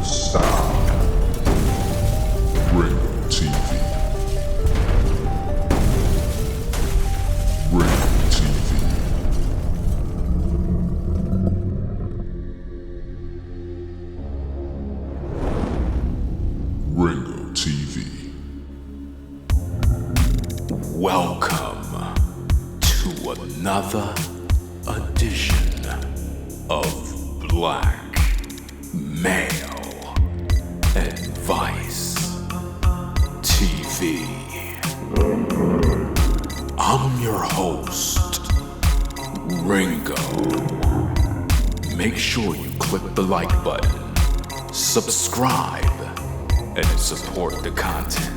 sound. Ringo TV. Ringo TV. Ringo TV. Welcome to another edition of Black Male Advice TV. I'm your host, Ringo. Make sure you click the like button, subscribe, and support the content.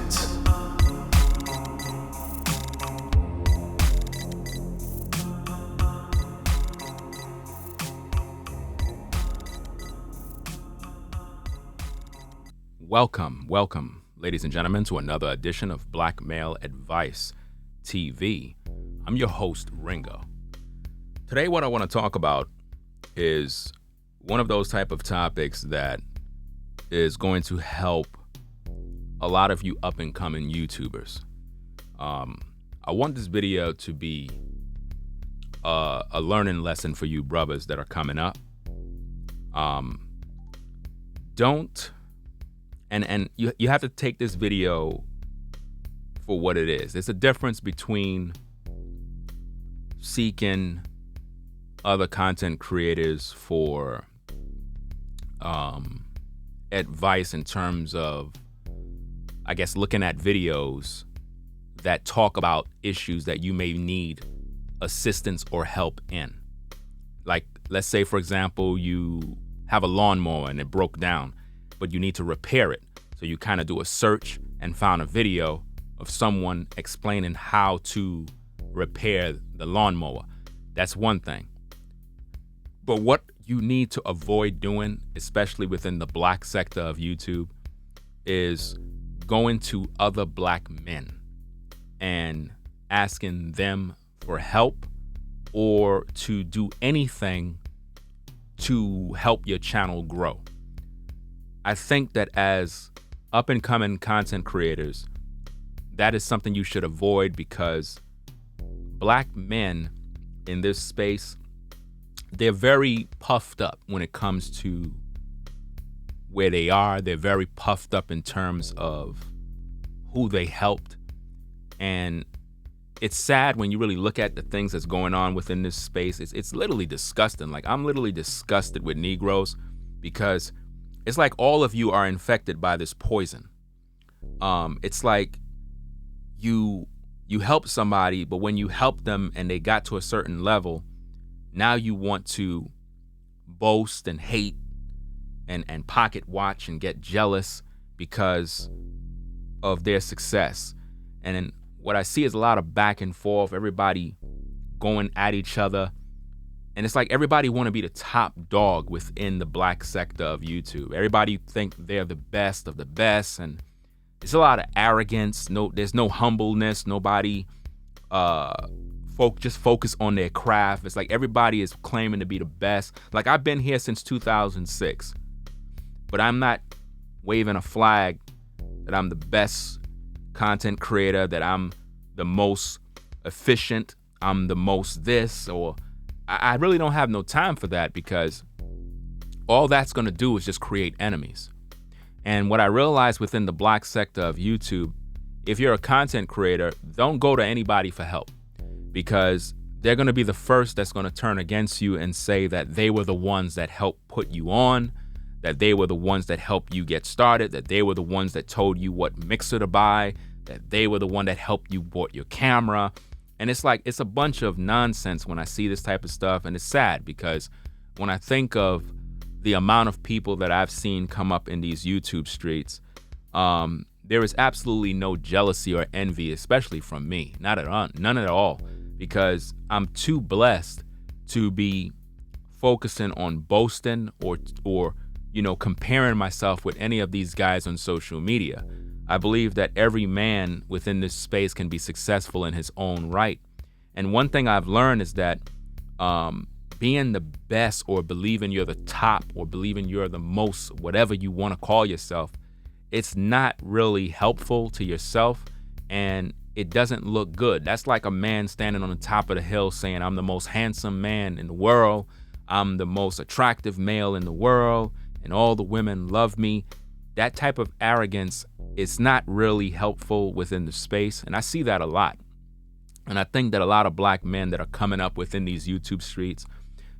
Welcome, ladies and gentlemen, to another edition of Black Male Advice TV. I'm your host, Ringo. Today, what I want to talk about is one of those type of topics that is going to help a lot of you up-and-coming YouTubers. I want this video to be a learning lesson for you brothers that are coming up. And you have to take this video for what it is. There's a difference between seeking other content creators for advice in terms of, I guess, looking at videos that talk about issues that you may need assistance or help in. Like, let's say, for example, you have a lawnmower and it broke down, but you need to repair it. So you kind of do a search and found a video of someone explaining how to repair the lawnmower. That's one thing. But what you need to avoid doing, especially within the black sector of YouTube, is going to other black men and asking them for help or to do anything to help your channel grow. I think that as up-and-coming content creators, that is something you should avoid, because black men in this space, they're very puffed up when it comes to where they are. They're very puffed up in terms of who they helped. And it's sad when you really look at the things that's going on within this space. It's literally disgusting. Like, I'm literally disgusted with Negros, because it's like all of you are infected by this poison. It's like you help somebody, but when you help them and they got to a certain level, now you want to boast and hate and pocket watch and get jealous because of their success. And then what I see is a lot of back and forth, everybody going at each other. And it's like everybody want to be the top dog within the black sector of YouTube. Everybody think they're the best of the best, and it's a lot of arrogance. There's no humbleness. Nobody just focus on their craft. It's like everybody is claiming to be the best. Like, I've been here since 2006, but I'm not waving a flag that I'm the best content creator, that I'm the most efficient, I'm the most this, or I really don't have no time for that, because all that's going to do is just create enemies. And what I realized within the black sector of YouTube, if you're a content creator, don't go to anybody for help, because they're going to be the first that's going to turn against you and say that they were the ones that helped put you on, that they were the ones that helped you get started, that they were the ones that told you what mixer to buy, that they were the one that helped you bought your camera. And it's like, it's a bunch of nonsense when I see this type of stuff. And it's sad, because when I think of the amount of people that I've seen come up in these YouTube streets, there is absolutely no jealousy or envy, especially from me. None at all, because I'm too blessed to be focusing on boasting or comparing myself with any of these guys on social media. I believe that every man within this space can be successful in his own right. And one thing I've learned is that being the best or believing you're the top or believing you're the most, whatever you want to call yourself, it's not really helpful to yourself, and it doesn't look good. That's like a man standing on the top of the hill saying, I'm the most handsome man in the world, I'm the most attractive male in the world, and all the women love me. That type of arrogance is not really helpful within the space, and I see that a lot. And I think that a lot of black men that are coming up within these YouTube streets,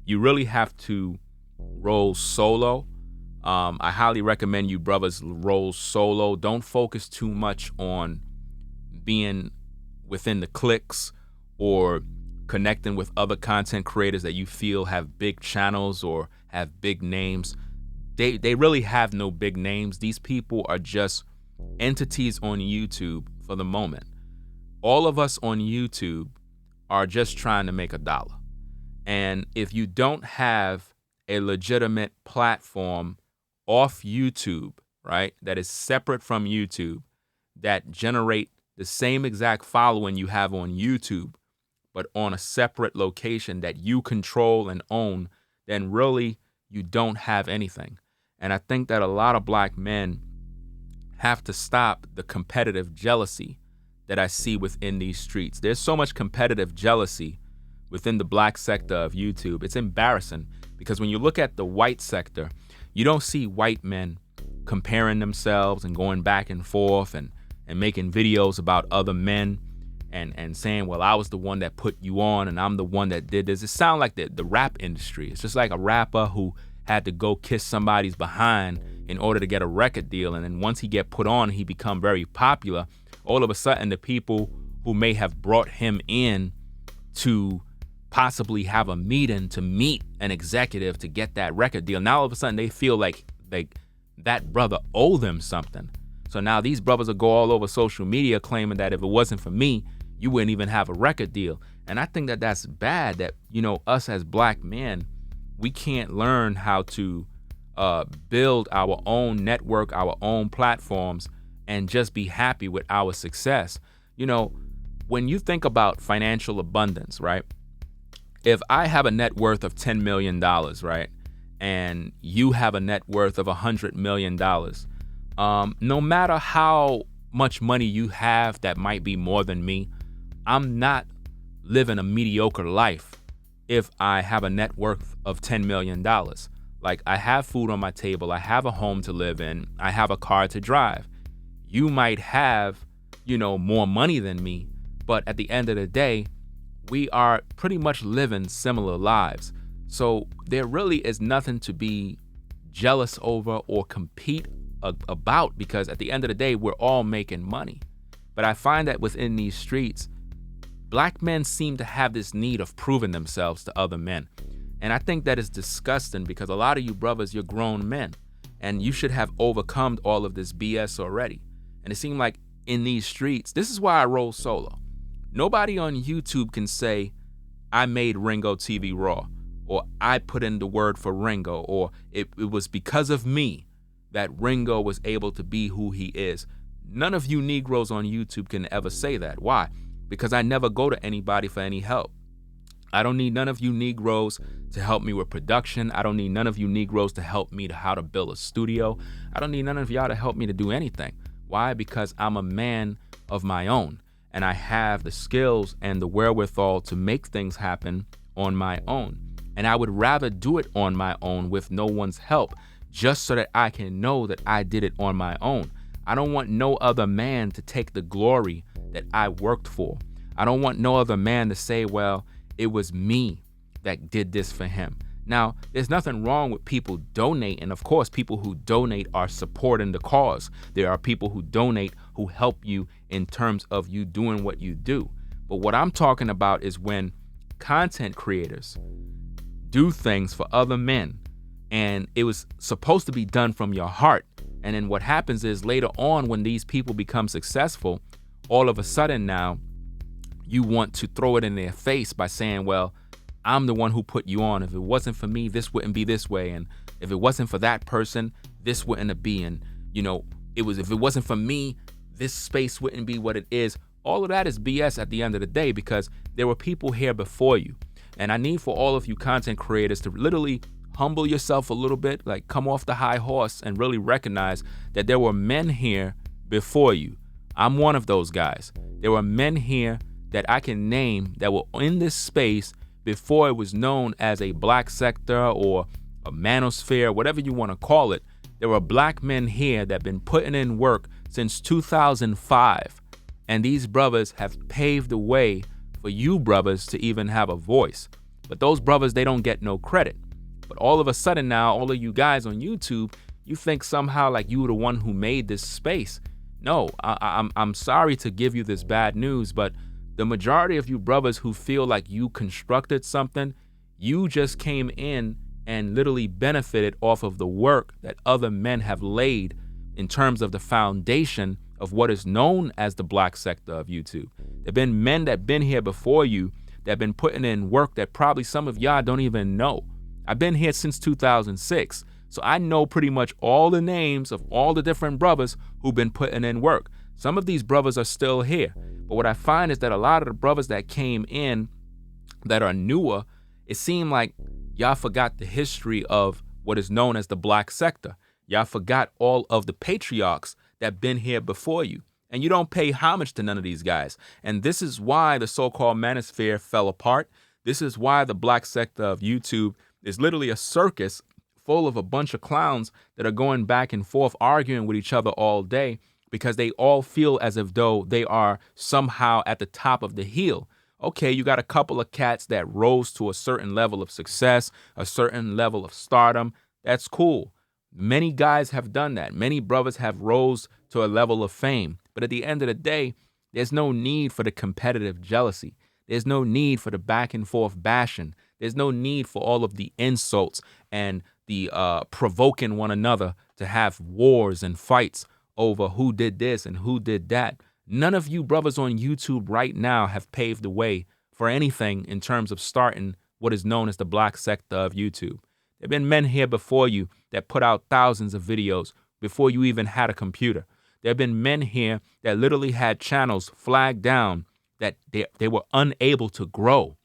you really have to roll solo. I highly recommend you brothers roll solo. Don't focus too much on being within the cliques or connecting with other content creators that you feel have big channels or have big names. They really have no big names. These people are just entities on YouTube for the moment. All of us on YouTube are just trying to make $1. And if you don't have a legitimate platform off YouTube, right, that is separate from YouTube, that generate the same exact following you have on YouTube, but on a separate location that you control and own, then really you don't have anything. And I think that a lot of black men have to stop the competitive jealousy that I see within these streets. There's so much competitive jealousy within the black sector of YouTube. It's embarrassing because when you look at the white sector, you don't see white men comparing themselves and going back and forth and making videos about other men and saying, well, I was the one that put you on and I'm the one that did this. It sounds like the rap industry. It's just like a rapper who had to go kiss somebody's behind in order to get a record deal. And then once he get put on, he become very popular. All of a sudden, the people who may have brought him in to possibly have a meeting to meet an executive to get that record deal, now all of a sudden they feel like that brother owe them something. So now these brothers will go all over social media claiming that if it wasn't for me, you wouldn't even have a record deal. And I think that that's bad, that, us as black men, we can't learn how to build our own network, our own platforms, and just be happy with our success. When you think about financial abundance, right? If I have a net worth of $10 million, right? And you have a net worth of $100 million, no matter how much money you have that might be more than me, I'm not living a mediocre life if I have a net worth of $10 million. Like, I have food on my table, I have a home to live in, I have a car to drive. You might have, more money than me, but at the end of the day, we are pretty much living similar lives. So there really is nothing to be jealous over or compete about, because at the end of the day, we're all making money. But I find that within these streets, black men seem to have this need of proving themselves to other men. And I think that is disgusting, because a lot of you brothers, you're grown men and you should have overcome all of this BS already. And it seemed like in these streets, this is why I roll solo. Nobody on YouTube can say, I made Ringo TV Raw, or I put in the word for Ringo, or it was because of me that Ringo was able to be who he is. None of you Negroes on YouTube can ever say that. Why? Because I never go to anybody for any help. I don't need none of you Negroes to help me with production. I don't need none of you Negroes to help me to how to build a studio. I don't need none of y'all to help me to do anything. Why? Because I'm a man of my own, and I have the skills and the wherewithal to make things happen on my own. And I would rather do it on my own with no one's help, just so that I can know that I did it on my own. I don't want no other man to take the glory that I worked for. I don't want no other man to say, well, it was me that did this for him. Now, there's nothing wrong with people donating. Of course, people who donate are supporting the cause. There are people who donate who help you in terms of you doing what you do. But what I'm talking about is when content creators do things for other men, and it was supposed to be done from your heart. And then what happens is later on, when these people become successful, all of a sudden now you want to throw it in their face by saying, well, I'm the one who put you on. If it wasn't for me, this wouldn't be this way. And if it wasn't for that person, this wouldn't have been. If it wasn't for me, this space wouldn't be what it is. All of that is BS at the end of the day, because there were people here before you. And I need for all of you content creators to literally humble yourself a little bit, like come off the high horse and really recognize that there were men here before you. I'm one of those guys. There were men here that I can name that were in this space before it was known as a black sector or a manosphere, whatever you want to call it. There were black men here that have been putting in work since 2005. And these brothers have paved the way for you brothers to even have a voice. But those brothers, they don't get no credit. But all of a sudden now, all of you guys on YouTube, you think somehow like you were the one who made this space. No, I'm sorry to give you this bad news, but the majority of you brothers who feel like you constructed something, you just came in and literally benefited off of the work that other men have laid in terms of the foundation of what is known as the black sector of YouTube. There have been men that have been here before you that have been putting in work that probably some of y'all don't even know. I've been here since 2006, so I know pretty much all the names of all the different brothers who've been putting in work. Some of these brothers are still here, but what I find is that a lot of the brothers that came in that are newer, it seemed like y'all forgot the history of what is known as the black sector. Y'all forgot all of the patriarchs that been here before you. And you don't pay homage to none of these guys. And this is why the so-called manosphere fell apart. This is why the black sector of YouTube is literally a circus full of a bunch of clowns that are going back and forth arguing with each other all day because they all feel as if though they are somehow at the top of the hill. Okay, you got a couple of cats that rose to a certain level of success, a certain level of stardom. That's cool. Many guys have done that. Many brothers have rose to a level of fame. But at the end of the day, there's no need for the competitive jealousy. There's no need for the back and forth bashing. There's no need for all of the insults and the provoking one another to have wars and fights over who did this and who did that. None of you brothers on YouTube right now have paved the way for anything in terms of starting what is known as the black sector of YouTube. There have been men here before you that put out thousands of videos before you even had a computer. There have been men here that literally had channels flagged down that they were unable to grow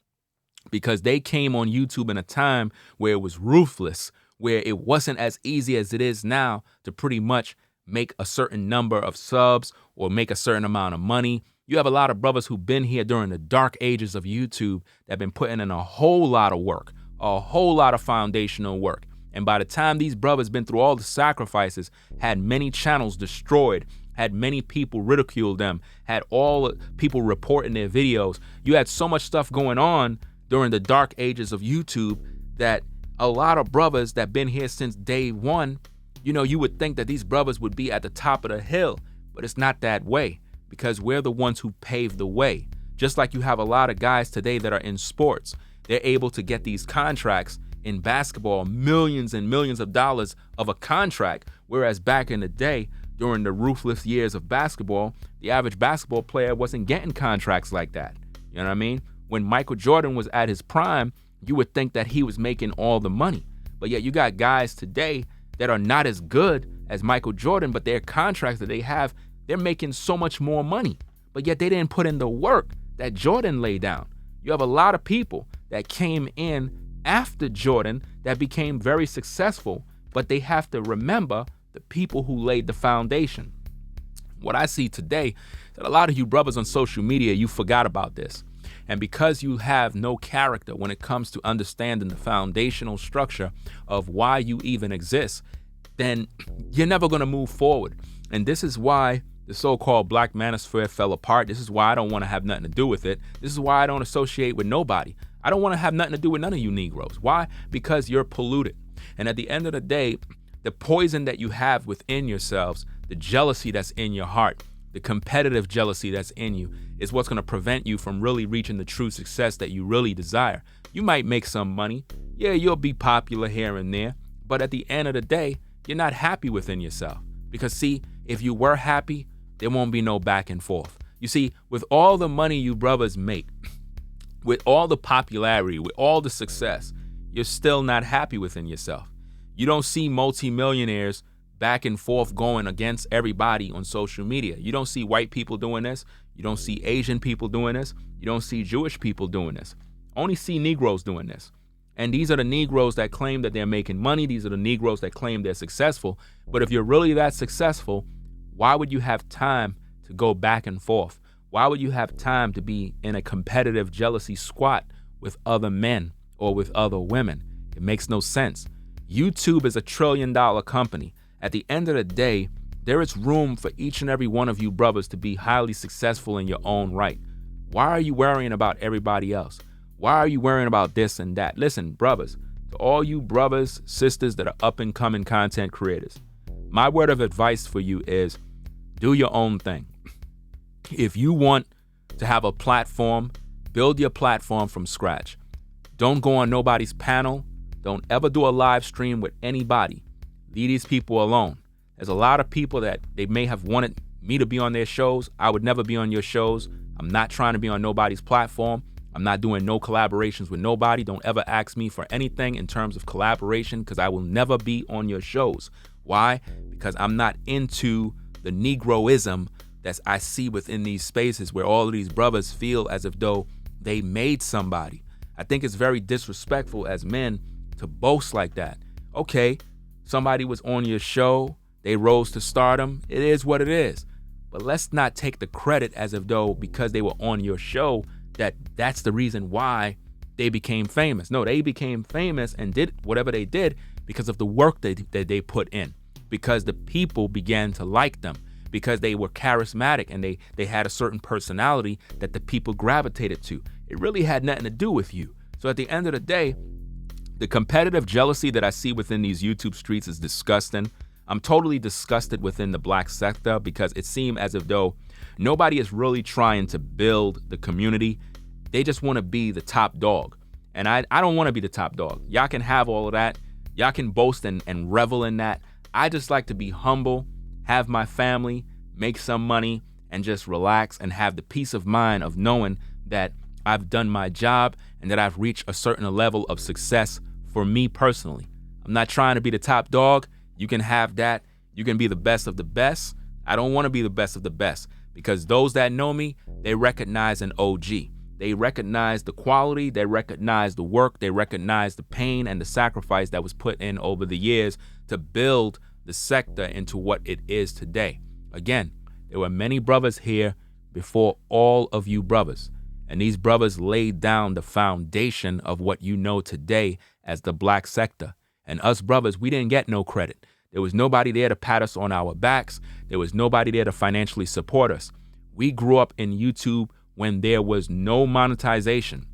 because they came on YouTube in a time where it was ruthless, where it wasn't as easy as it is now to pretty much make a certain number of subs or make a certain amount of money. You have a lot of brothers who've been here during the dark ages of YouTube that have been putting in a whole lot of work, a whole lot of foundational work. And by the time these brothers been through all the sacrifices, had many channels destroyed, had many people ridicule them, had all people reporting their videos. You had so much stuff going on during the dark ages of YouTube that a lot of brothers that been here since day one, you know, you would think that these brothers would be at the top of the hill, but it's not that way because we're the ones who paved the way. Just like you have a lot of guys today that are in sports. They're able to get these contracts in basketball, millions and millions of dollars of a contract, whereas back in the day, during the ruthless years of basketball, the average basketball player wasn't getting contracts like that. You know what I mean? When Michael Jordan was at his prime, you would think that he was making all the money. But yet you got guys today that are not as good as Michael Jordan, but their contracts that they have, they're making so much more money. But yet they didn't put in the work that Jordan laid down. You have a lot of people that came in after Jordan that became very successful, but they have to remember the people who laid the foundation. What I see today is that a lot of you brothers on social media, you forgot about this. And because you have no character when it comes to understanding the foundational structure of why you even exist, then you're never going to move forward. And this is why the so-called black manosphere fell apart. This is why I don't want to have nothing to do with it. This is why I don't associate with nobody. I don't want to have nothing to do with none of you Negroes. Why? Because you're polluted. And at the end of the day, the poison that you have within yourselves, the jealousy that's in your heart, the competitive jealousy that's in you is what's going to prevent you from really reaching the true success that you really desire. You might make some money. Yeah, you'll be popular here and there. But at the end of the day, you're not happy within yourself. Because see, if you were happy, there won't be no back and forth. You see, with all the money you brothers make, with all the popularity, with all the success, you're still not happy within yourself. You don't see multimillionaires back and forth going against everybody on social media. You don't see white people doing this. You don't see Asian people doing this. You don't see Jewish people doing this. only see Negroes doing this. And these are the Negroes that claim that they're making money. These are the Negroes that claim they're successful. But if you're really that successful, why would you have time to go back and forth? Why would you have time to be in a competitive jealousy squat with other men or with other women? It makes no sense. YouTube is $1 trillion company. At the end of the day, there is room for each and every one of you brothers to be highly successful in your own right. Why are you worrying about everybody else? Why are you worrying about this and that? Listen, brothers, to all you brothers, sisters that are up and coming content creators, my word of advice for you is do your own thing. If you want to have a platform, build your platform from scratch. Don't go on nobody's panel. Don't ever do a live stream with anybody. Leave these people alone. There's a lot of people that they may have wanted me to be on their shows. I would never be on your shows. I'm not trying to be on nobody's platform. I'm not doing no collaborations with nobody. Don't ever ask me for anything in terms of collaboration because I will never be on your shows. Why? Because I'm not into the Negroism that I see within these spaces where all of these brothers feel as if though they made somebody. I think it's very disrespectful as men to boast like that. Okay, somebody was on your show. They rose to stardom. It is what it is. But let's not take the credit as if though because they were on your show that's the reason why they became famous. No, they became famous and did whatever they did because of the work that they put in, because the people began to like them, because they were charismatic and they had a certain personality that the people gravitated to. It really had nothing to do with you. So at the end of the day, the competitive jealousy that I see within these YouTube streets is disgusting. I'm totally disgusted within the black sector because it seemed as if though nobody is really trying to build the community. They just want to be the top dog. And I don't want to be the top dog. Y'all can have all of that. Y'all can boast and revel in that. I just like to be humble, have my family, make some money, and just relax and have the peace of mind of knowing that I've done my job and that I've reached a certain level of success for me personally. I'm not trying to be the top dog. You can have that. You can be the best of the best. I don't want to be the best of the best because those that know me, they recognize an OG. They recognize the quality. They recognize the work. They recognize the pain and the sacrifice that was put in over the years to build the sector into what it is today. Again, there were many brothers here before all of you brothers. And these brothers laid down the foundation of what you know today as the black sector. And us brothers, we didn't get no credit. There was nobody there to pat us on our backs. There was nobody there to financially support us. We grew up in YouTube when there was no monetization.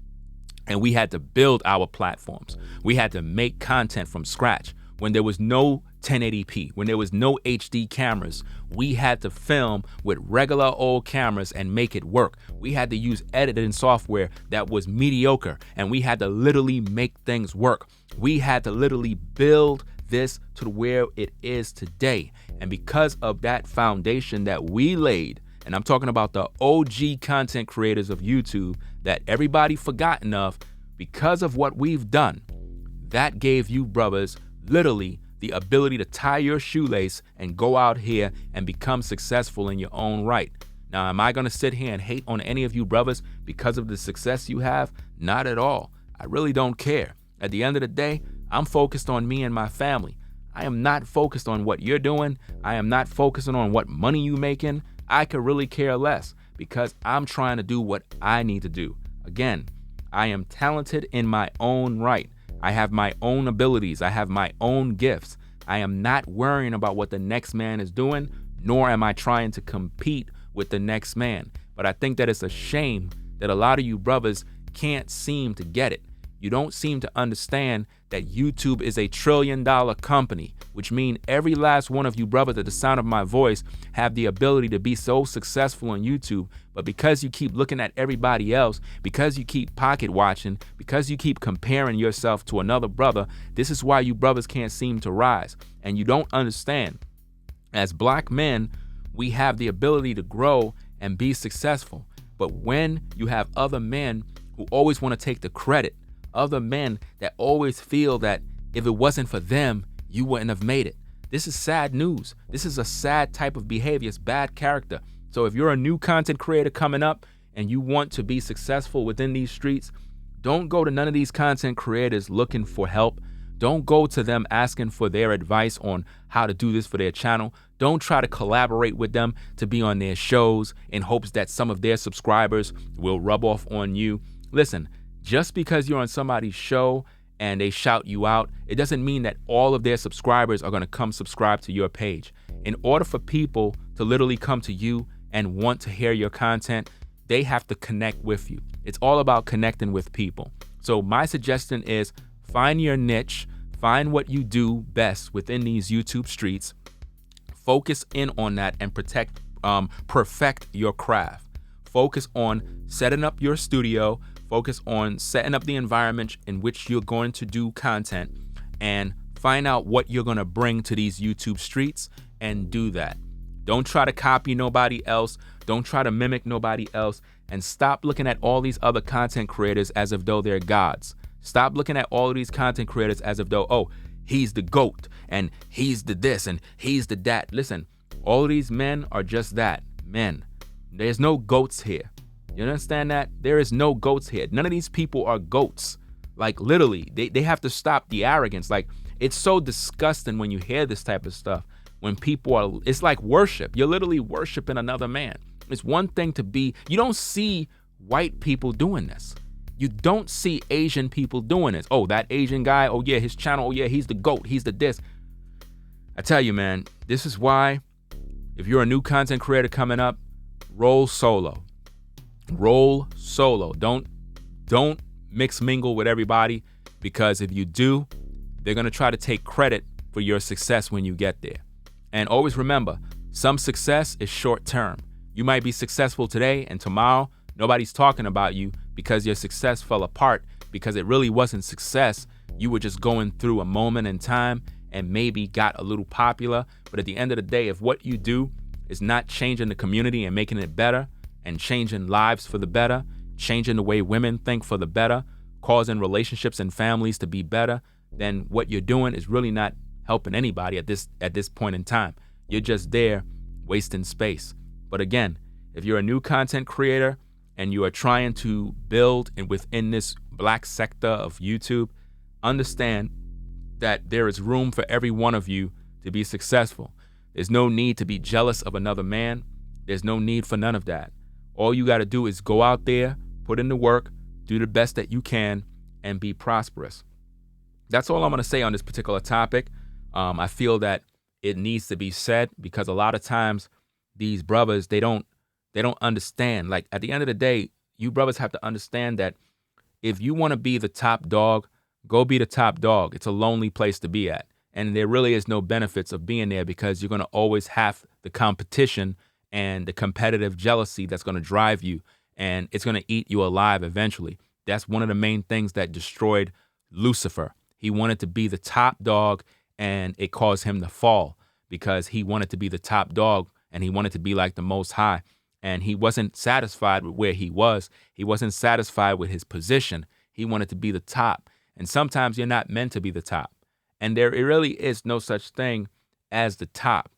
And we had to build our platforms. We had to make content from scratch. When there was no 1080p, when there was no HD cameras, we had to film with regular old cameras and make it work. We had to use editing software that was mediocre, and we had to literally make things work. We had to literally build this to where it is today. And because of that foundation that we laid, and I'm talking about the OG content creators of YouTube that everybody forgotten of, because of what we've done, that gave you brothers literally the ability to tie your shoelace and go out here and become successful in your own right. Now, am I going to sit here and hate on any of you brothers because of the success you have? Not at all. I really don't care. At the end of the day, I'm focused on me and my family. I am not focused on what you're doing. I am not focusing on what money you making. I could really care less because I'm trying to do what I need to do. Again, I am talented in my own right. I have my own abilities. I have my own gifts. I am not worrying about what the next man is doing, nor am I trying to compete with the next man. But I think that it's a shame that a lot of you brothers can't seem to get it. You don't seem to understand that YouTube is $1 trillion company, which means every last one of you brothers at the sound of my voice have the ability to be so successful on YouTube. But because you keep looking at everybody else, because you keep pocket watching, because you keep comparing yourself to another brother, this is why you brothers can't seem to rise. And you don't understand. As black men, we have the ability to grow and be successful. But when you have other men who always want to take the credit, other men that always feel that if it wasn't for them, you wouldn't have made it. This is sad news. This is a sad type of behavior. It's bad character. So if you're a new content creator coming up and you want to be successful within these streets, Don't go to none of these content creators looking for help. Don't go to them asking for their advice on how to do this for their channel. Don't try to collaborate with them to be on their shows in hopes that some of their subscribers will rub off on you. Listen, just because you're on somebody's show and they shout you out, it doesn't mean that all of their subscribers are going to come subscribe to your page. In order for people to literally come to you and want to hear your content, they have to connect with you. It's all about connecting with people. So my suggestion is find your niche, find what you do best within these YouTube streets, focus in on that and perfect your craft. Focus on setting up your studio, focus on setting up the environment in which you're going to do content, and find out what you're going to bring to these YouTube streets and do that. Don't try to copy nobody else. Don't try to mimic nobody else. And stop looking at all these other content creators as if though they're gods. Stop looking at all of these content creators as if though, oh, he's the GOAT and he's the this and he's the that. Listen, all of these men are just that, men. There's no goats here. You understand that? There is no goats here. None of these people are goats. Like literally, they have to stop the arrogance. Like it's so disgusting when you hear this type of stuff. When people are, it's like worship. You're literally worshiping another man. It's one thing to be, you don't see white people doing this. You don't see Asian people doing this. Oh, that Asian guy, oh yeah, his channel, oh yeah, he's the GOAT, he's the this. I tell you, man, this is why if you're a new content creator coming up, roll solo. Roll solo. Don't mix mingle with everybody, because if you do, they're going to try to take credit for your success when you get there. And always remember, some success is short term. You might be successful today and tomorrow nobody's talking about you because your success fell apart, because it really wasn't success. You were just going through a moment in time and maybe got a little popular. But at the end of the day, if what you do is not changing the community and making it better and changing lives for the better, changing the way women think for the better, causing relationships and families to be better, then what you're doing is really not helping anybody at this point in time. You're just there wasting space. But again, if you're a new content creator and you are trying to build within this black sector of YouTube, understand that there is room for every one of you to be successful. There's no need to be jealous of another man. There's no need for none of that. All you got to do is go out there, put in the work, do the best that you can, and be prosperous. That's all I'm going to say on this particular topic. I feel that it needs to be said because a lot of times these brothers, they don't understand. Like at the end of the day, you brothers have to understand that if you want to be the top dog, go be the top dog. It's a lonely place to be at. And there really is no benefits of being there because you're going to always have the competition and the competitive jealousy that's going to drive you, and it's going to eat you alive eventually. That's one of the main things that destroyed Lucifer. He wanted to be the top dog, and it caused him to fall because he wanted to be the top dog and he wanted to be like the Most High. And he wasn't satisfied with where he was. He wasn't satisfied with his position. He wanted to be the top. And sometimes you're not meant to be the top. And there really is no such thing as the top.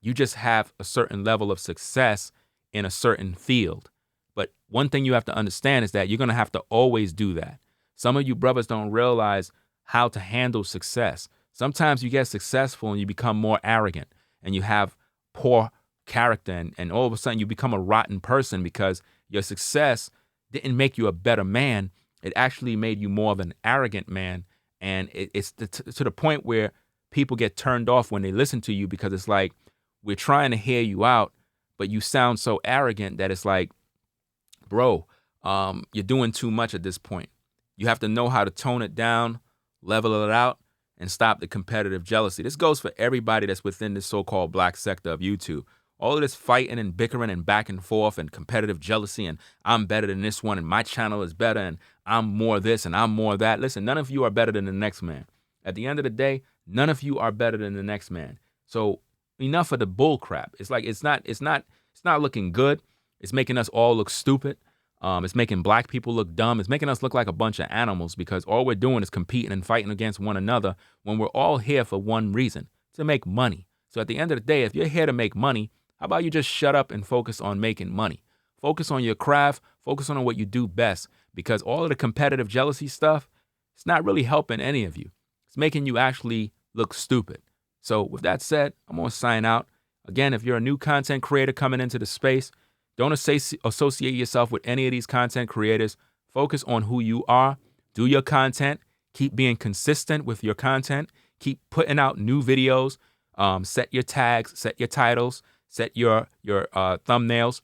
You just have a certain level of success in a certain field. But one thing you have to understand is that you're going to have to always do that. Some of you brothers don't realize how to handle success. Sometimes you get successful and you become more arrogant and you have poor character, and all of a sudden you become a rotten person because your success didn't make you a better man. It actually made you more of an arrogant man. And it's to the point where people get turned off when they listen to you because it's like, we're trying to hear you out, but you sound so arrogant that it's like, bro, you're doing too much at this point. You have to know how to tone it down, level it out, and stop the competitive jealousy. This goes for everybody that's within this so-called black sector of YouTube. All of this fighting and bickering and back and forth and competitive jealousy and I'm better than this one and my channel is better and I'm more this and I'm more that. Listen, none of you are better than the next man. At the end of the day, none of you are better than the next man. So enough of the bull crap. It's like it's not looking good. It's making us all look stupid. It's making black people look dumb. It's making us look like a bunch of animals because all we're doing is competing and fighting against one another when we're all here for one reason, to make money. So at the end of the day, if you're here to make money, how about you just shut up and focus on making money? Focus on your craft. Focus on what you do best, because all of the competitive jealousy stuff, it's not really helping any of you. It's making you actually look stupid. So with that said, I'm going to sign out. Again, if you're a new content creator coming into the space, don't associate yourself with any of these content creators. Focus on who you are. Do your content. Keep being consistent with your content. Keep putting out new videos. Set your tags, set your titles, set your thumbnails,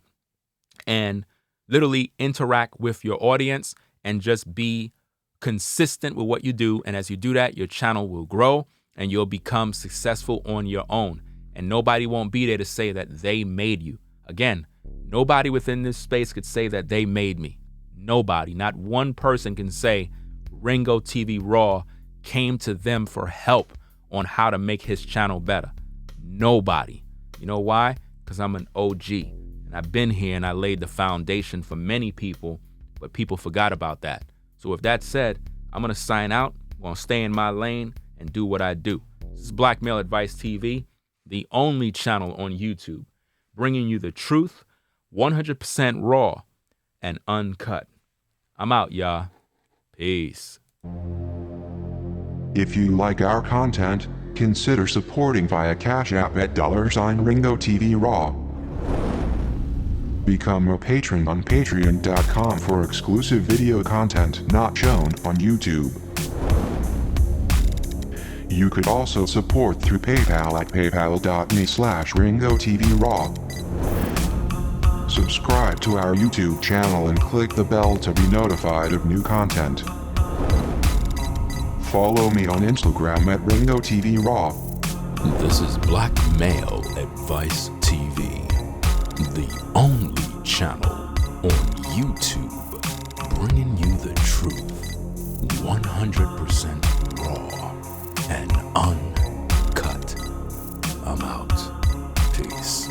and literally interact with your audience and just be consistent with what you do. And as you do that, your channel will grow and you'll become successful on your own. And nobody won't be there to say that they made you. Again, nobody within this space could say that they made me. Nobody, not one person can say Ringo TV Raw came to them for help on how to make his channel better. Nobody. You know why? Because I'm an OG and I've been here and I laid the foundation for many people, but people forgot about that. So with that said, I'm going to sign out. I'm going to stay in my lane and do what I do. This is Black Male Advice TV, the only channel on YouTube, bringing you the truth, 100% raw and uncut. I'm out, y'all. Peace. If you like our content, consider supporting via Cash App at $sign Ringo TV Raw. Become a patron on patreon.com for exclusive video content not shown on YouTube. You could also support through PayPal at paypal.me/Ringo TV Raw. Subscribe to our YouTube channel and click the bell to be notified of new content. Follow me on Instagram at Ringo TV Raw. This is Black Male Advice TV, the only channel on YouTube bringing you the truth, 100% raw and uncut. I'm out. Peace.